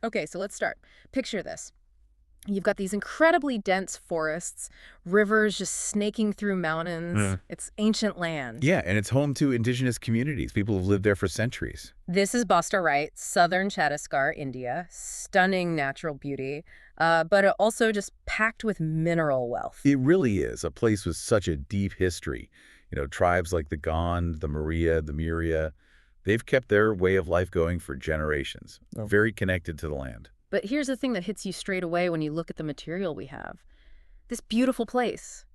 Okay, so let's start. Picture this. You've got these incredibly dense forests, rivers just snaking through mountains. It's ancient land. Yeah, and it's home to indigenous communities. People have lived there for centuries. This is Bastar, right? Southern Chhattisgarh, India. Stunning natural beauty, but also just packed with mineral wealth. It really is a place with such a deep history. Tribes like the Gond, the Maria, the Muria, they've kept their way of life going for generations. Oh. Very connected to the land. But here's the thing that hits you straight away when you look at the material we have. This beautiful place.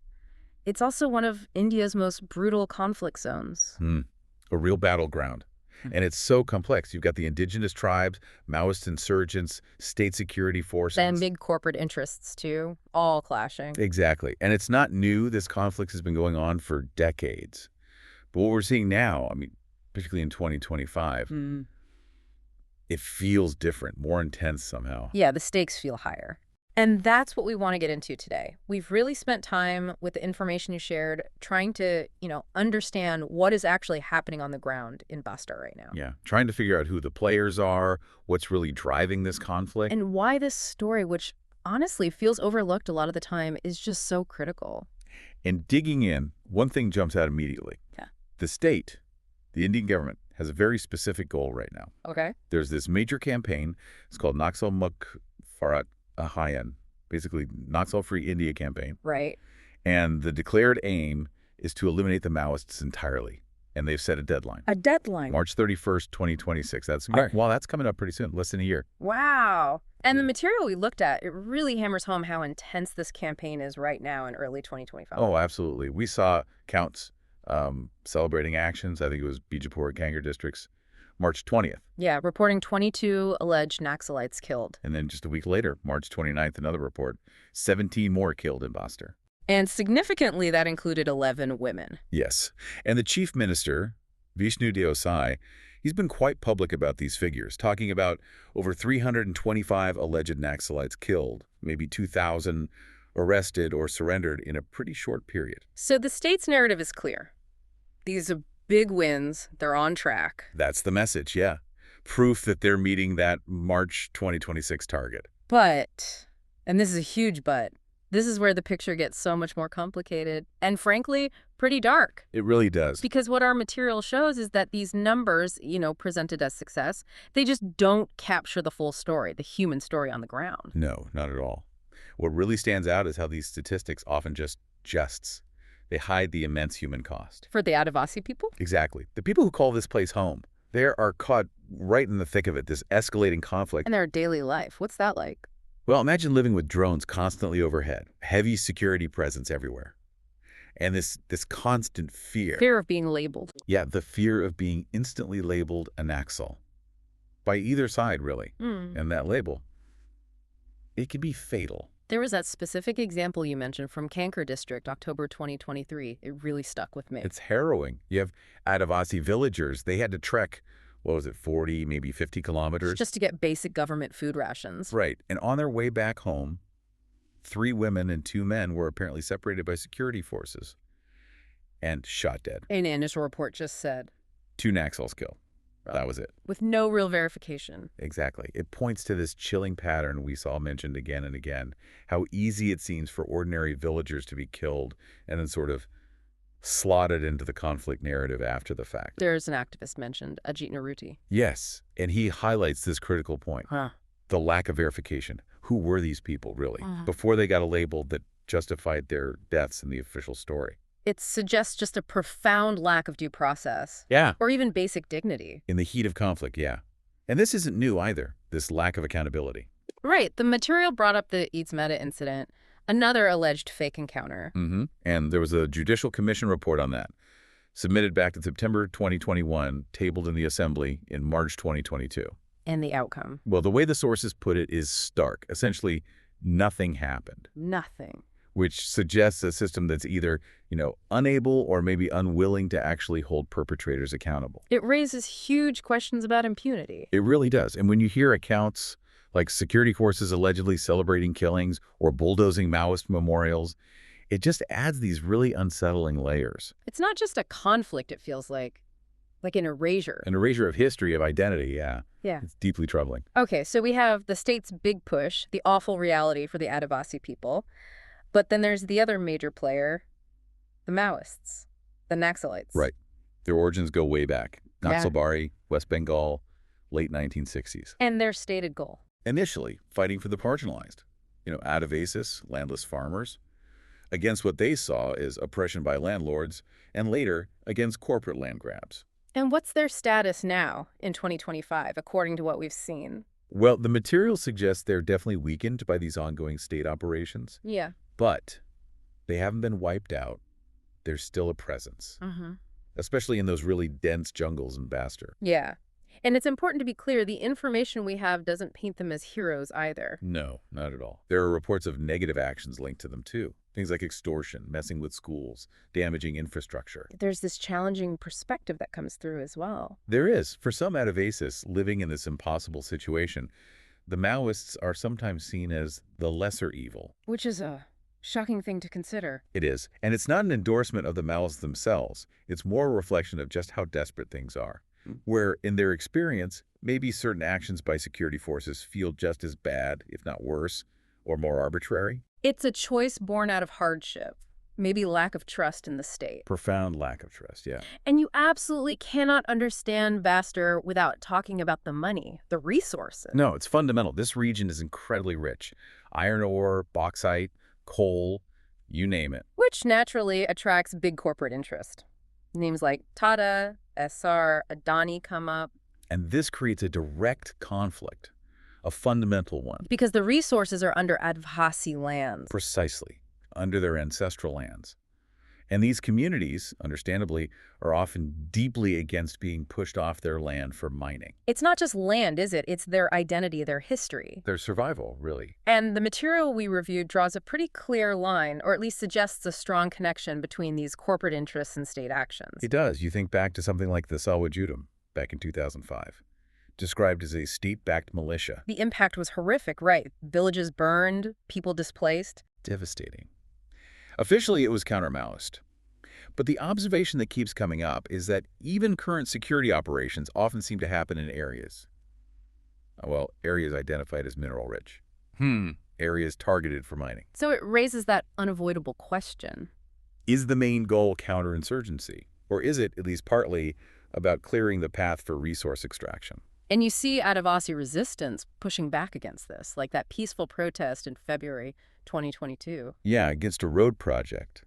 It's also one of India's most brutal conflict zones. A real battleground. And it's so complex. You've got the indigenous tribes, Maoist insurgents, state security forces. And big corporate interests, too, all clashing. Exactly. And it's not new. This conflict has been going on for decades. But what we're seeing now, particularly in 2025, it feels different, more intense somehow. Yeah, the stakes feel higher. And that's what we want to get into today. We've really spent time with the information you shared trying to, understand what is actually happening on the ground in Bastar right now. Yeah, trying to figure out who the players are, what's really driving this conflict. And why this story, which honestly feels overlooked a lot of the time, is just so critical. And digging in, one thing jumps out immediately. Yeah. The state, the Indian government, has a very specific goal right now. Okay. There's this major campaign. It's called Naxal-Free basically Naxal-Free India campaign. Right. And the declared aim is to eliminate the Maoists entirely. And they've set a deadline. A deadline? March 31st, 2026. That's coming up pretty soon, less than a year. Wow. And the material we looked at, it really hammers home how intense this campaign is right now in early 2025. Oh, absolutely. We saw counts celebrating actions. I think it was Bijapur, Kangar districts, March 20th. Yeah, reporting 22 alleged Naxalites killed. And then just a week later, March 29th, another report, 17 more killed in Bastar. And significantly, that included 11 women. Yes. And the chief minister, Vishnu Deosai, he's been quite public about these figures, talking about over 325 alleged Naxalites killed, maybe 2,000 arrested or surrendered in a pretty short period. So the state's narrative is clear. These are big wins. They're on track. That's the message, yeah. Proof that they're meeting that March 2026 target. But, and this is a huge but, this is where the picture gets so much more complicated and, frankly, pretty dark. It really does. Because what our material shows is that these numbers, presented as success, they just don't capture the full story, the human story on the ground. No, not at all. What really stands out is how these statistics often justs. They hide the immense human cost. For the Adivasi people? Exactly. The people who call this place home, they are caught right in the thick of it, this escalating conflict. And their daily life. What's that like? Well, imagine living with drones constantly overhead, heavy security presence everywhere, and this constant fear. Fear of being labeled. Yeah, the fear of being instantly labeled a Naxal. By either side, really. And that label, it can be fatal. There was that specific example you mentioned from Kangar district, October 2023. It really stuck with me. It's harrowing. You have Adivasi villagers. They had to trek, 40, maybe 50 kilometers? Just to get basic government food rations. Right. And on their way back home, 3 women and 2 men were apparently separated by security forces and shot dead. An initial report just said 2 Naxals killed. That was it. With no real verification. Exactly. It points to this chilling pattern we saw mentioned again and again, how easy it seems for ordinary villagers to be killed and then sort of slotted into the conflict narrative after the fact. There's an activist mentioned, Ajit Naruti. Yes, and he highlights this critical point, the lack of verification. Who were these people, really, before they got a label that justified their deaths in the official story? It suggests just a profound lack of due process. Yeah. Or even basic dignity. In the heat of conflict, yeah. And this isn't new either, this lack of accountability. Right. The material brought up the Eats Meta incident, another alleged fake encounter. And there was a Judicial Commission report on that, submitted back in September 2021, tabled in the Assembly in March 2022. And the outcome? Well, the way the sources put it is stark. Essentially, nothing happened. Nothing. Which suggests a system that's either, unable or maybe unwilling to actually hold perpetrators accountable. It raises huge questions about impunity. It really does. And when you hear accounts like security forces allegedly celebrating killings or bulldozing Maoist memorials, it just adds these really unsettling layers. It's not just a conflict, it feels like. Like an erasure. An erasure of history, of identity, yeah. Yeah. It's deeply troubling. Okay, so we have the state's big push, the awful reality for the Adivasi people. But then there's the other major player, the Maoists, the Naxalites. Right. Their origins go way back. Yeah. Naxal-Free, West Bengal, late 1960s. And their stated goal. Initially, fighting for the marginalized. Adivasi, landless farmers, against what they saw as oppression by landlords, and later against corporate land grabs. And what's their status now in 2025, according to what we've seen? Well, the material suggests they're definitely weakened by these ongoing state operations, Yeah. but they haven't been wiped out. There's still a presence, especially in those really dense jungles in Bastar. Yeah. And it's important to be clear, the information we have doesn't paint them as heroes either. No, not at all. There are reports of negative actions linked to them, too. Things like extortion, messing with schools, damaging infrastructure. There's this challenging perspective that comes through as well. There is. For some Adivasi living in this impossible situation, the Maoists are sometimes seen as the lesser evil. Which is a shocking thing to consider. It is. And it's not an endorsement of the Maoists themselves. It's more a reflection of just how desperate things are. Where, in their experience, maybe certain actions by security forces feel just as bad, if not worse, or more arbitrary. It's a choice born out of hardship, maybe lack of trust in the state. Profound lack of trust, yeah. And you absolutely cannot understand Bastar without talking about the money, the resources. No, it's fundamental. This region is incredibly rich. Iron ore, bauxite, coal, you name it. Which naturally attracts big corporate interest. Names like Tata, SR, Adani come up. And this creates a direct conflict, a fundamental one. Because the resources are under Adivasi lands. Precisely, under their ancestral lands. And these communities, understandably, are often deeply against being pushed off their land for mining. It's not just land, is it? It's their identity, their history. Their survival, really. And the material we reviewed draws a pretty clear line, or at least suggests a strong connection between these corporate interests and state actions. It does. You think back to something like the Salwajudum back in 2005, described as a state-backed militia. The impact was horrific, right? Villages burned, people displaced. Devastating. Officially, it was counter-Maoist. But the observation that keeps coming up is that even current security operations often seem to happen in areas identified as mineral-rich. Areas targeted for mining. So it raises that unavoidable question. Is the main goal counterinsurgency? Or is it, at least partly, about clearing the path for resource extraction? And you see Adivasi resistance pushing back against this, like that peaceful protest in February 2022. Yeah, against a road project.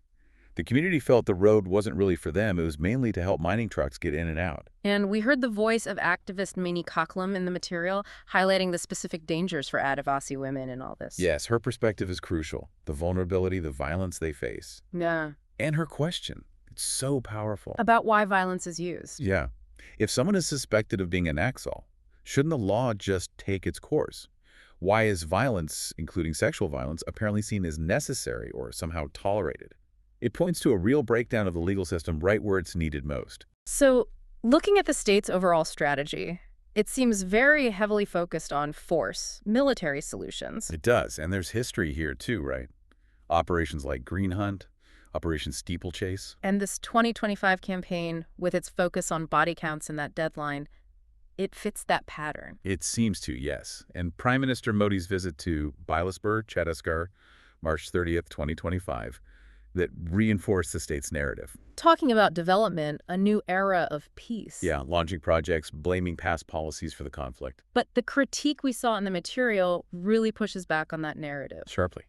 The community felt the road wasn't really for them. It was mainly to help mining trucks get in and out. And we heard the voice of activist Mini Kaklam in the material, highlighting the specific dangers for Adivasi women in all this. Yes, her perspective is crucial. The vulnerability, the violence they face. Yeah. And her question. It's so powerful. About why violence is used. Yeah. If someone is suspected of being a Naxal, shouldn't the law just take its course? Why is violence, including sexual violence, apparently seen as necessary or somehow tolerated? It points to a real breakdown of the legal system right where it's needed most. So, looking at the state's overall strategy, it seems very heavily focused on force, military solutions. It does, and there's history here too, right? Operations like Green Hunt, Operation Steeplechase. And this 2025 campaign, with its focus on body counts and that deadline, it fits that pattern. It seems to, yes. And Prime Minister Modi's visit to Bastar, Chhattisgarh, March 30th, 2025, that reinforced the state's narrative. Talking about development, a new era of peace. Yeah, launching projects, blaming past policies for the conflict. But the critique we saw in the material really pushes back on that narrative. Sharply.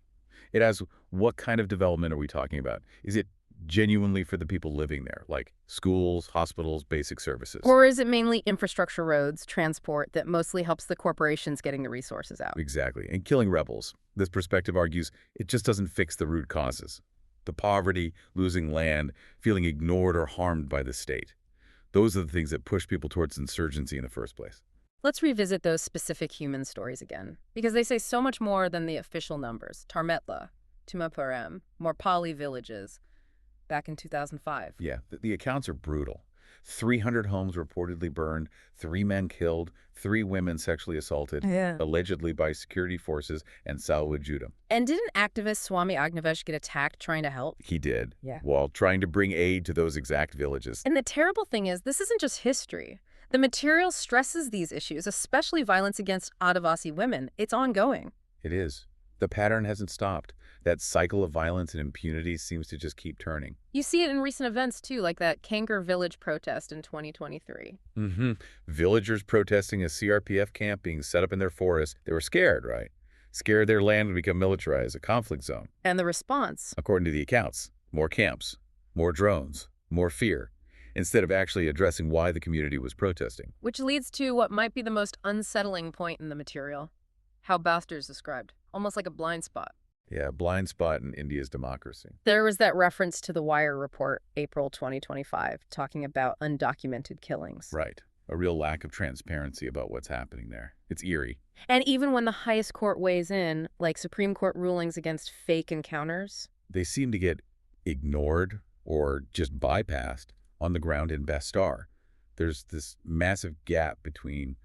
It asks, what kind of development are we talking about? Is it genuinely for the people living there, like schools, hospitals, basic services? Or is it mainly infrastructure, roads, transport that mostly helps the corporations getting the resources out? Exactly. And killing rebels. This perspective argues it just doesn't fix the root causes. The poverty, losing land, feeling ignored or harmed by the state. Those are the things that push people towards insurgency in the first place. Let's revisit those specific human stories again, because they say so much more than the official numbers. Tarmetla, Tumapuram, Morpali villages, back in 2005. Yeah, the accounts are brutal. 300 homes reportedly burned, 3 men killed, 3 women sexually assaulted, Yeah. allegedly by security forces and Salwa Judum. And didn't activist Swami Agnivesh get attacked trying to help? He did, Yeah. while trying to bring aid to those exact villages. And the terrible thing is, this isn't just history. The material stresses these issues, especially violence against Adivasi women. It's ongoing. It is. The pattern hasn't stopped. That cycle of violence and impunity seems to just keep turning. You see it in recent events, too, like that Kangar village protest in 2023. Villagers protesting a CRPF camp being set up in their forest. They were scared, right? Scared their land would become militarized, a conflict zone. And the response? According to the accounts, more camps, more drones, more fear, instead of actually addressing why the community was protesting. Which leads to what might be the most unsettling point in the material. How Bastar is described, almost like a blind spot. Yeah, blind spot in India's democracy. There was that reference to the Wire report, April 2025, talking about undocumented killings. Right. A real lack of transparency about what's happening there. It's eerie. And even when the highest court weighs in, like Supreme Court rulings against fake encounters, They seem to get ignored or just bypassed on the ground in Bastar. There's this massive gap between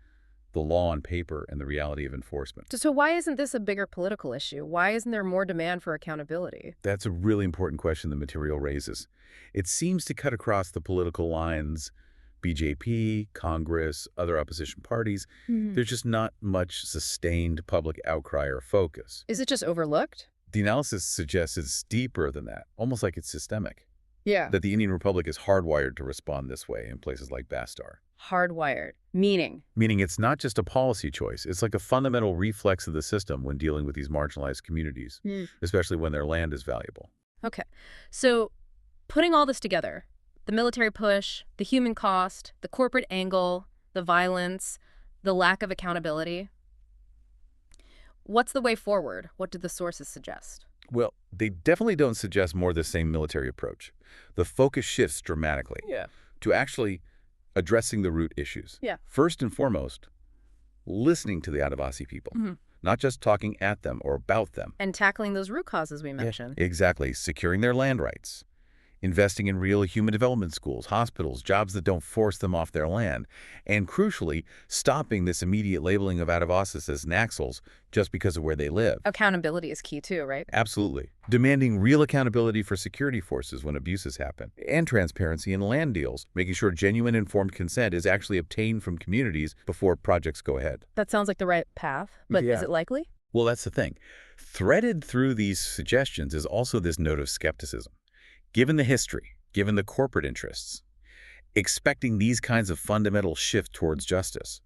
the law on paper and the reality of enforcement. so why isn't this a bigger political issue? Why isn't there more demand for accountability? That's a really important question the material raises. It seems to cut across the political lines. BJP, Congress, other opposition parties. There's just not much sustained public outcry or focus. Is it just overlooked? The analysis suggests it's deeper than that, almost like it's systemic, Yeah. that the Indian Republic is hardwired to respond this way in places like Bastar. Hardwired. Meaning? Meaning it's not just a policy choice. It's like a fundamental reflex of the system when dealing with these marginalized communities, especially when their land is valuable. Okay. So, putting all this together, the military push, the human cost, the corporate angle, the violence, the lack of accountability, what's the way forward? What do the sources suggest? Well, they definitely don't suggest more of the same military approach. The focus shifts dramatically to actually addressing the root issues. Yeah. First and foremost, listening to the Adivasi people, not just talking at them or about them. And tackling those root causes we mentioned. Exactly. Securing their land rights. Investing in real human development schools, hospitals, jobs that don't force them off their land. And crucially, stopping this immediate labeling of Adivasis as Naxals just because of where they live. Accountability is key too, right? Absolutely. Demanding real accountability for security forces when abuses happen. And transparency in land deals, making sure genuine informed consent is actually obtained from communities before projects go ahead. That sounds like the right path, but is it likely? Well, that's the thing. Threaded through these suggestions is also this note of skepticism. Given the history, given the corporate interests, expecting these kinds of fundamental shift towards justice,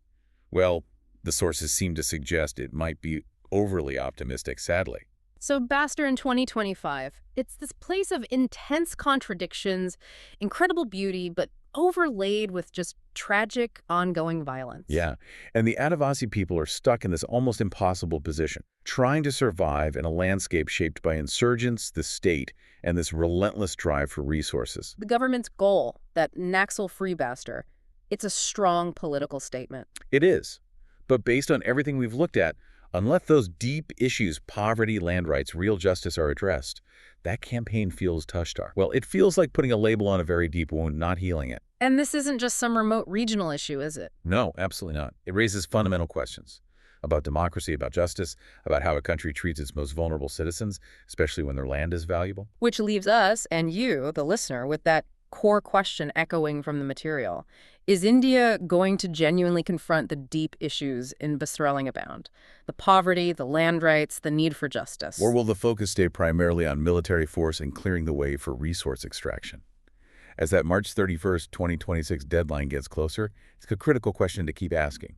well, the sources seem to suggest it might be overly optimistic, sadly. So Bastar in 2025, it's this place of intense contradictions, incredible beauty, but overlaid with just tragic, ongoing violence. Yeah, and the Adivasi people are stuck in this almost impossible position, trying to survive in a landscape shaped by insurgents, the state, and this relentless drive for resources. The government's goal, that Naxal-Free Bastar, it's a strong political statement. It is. But based on everything we've looked at, unless those deep issues, poverty, land rights, real justice are addressed, that campaign feels touch-dark. Well, it feels like putting a label on a very deep wound, not healing it. And this isn't just some remote regional issue, is it? No, absolutely not. It raises fundamental questions about democracy, about justice, about how a country treats its most vulnerable citizens, especially when their land is valuable. Which leaves us and you, the listener, with that core question echoing from the material. Is India going to genuinely confront the deep issues in Bastarlingbound? The poverty, the land rights, the need for justice? Or will the focus stay primarily on military force and clearing the way for resource extraction? As that March 31st, 2026 deadline gets closer, it's a critical question to keep asking.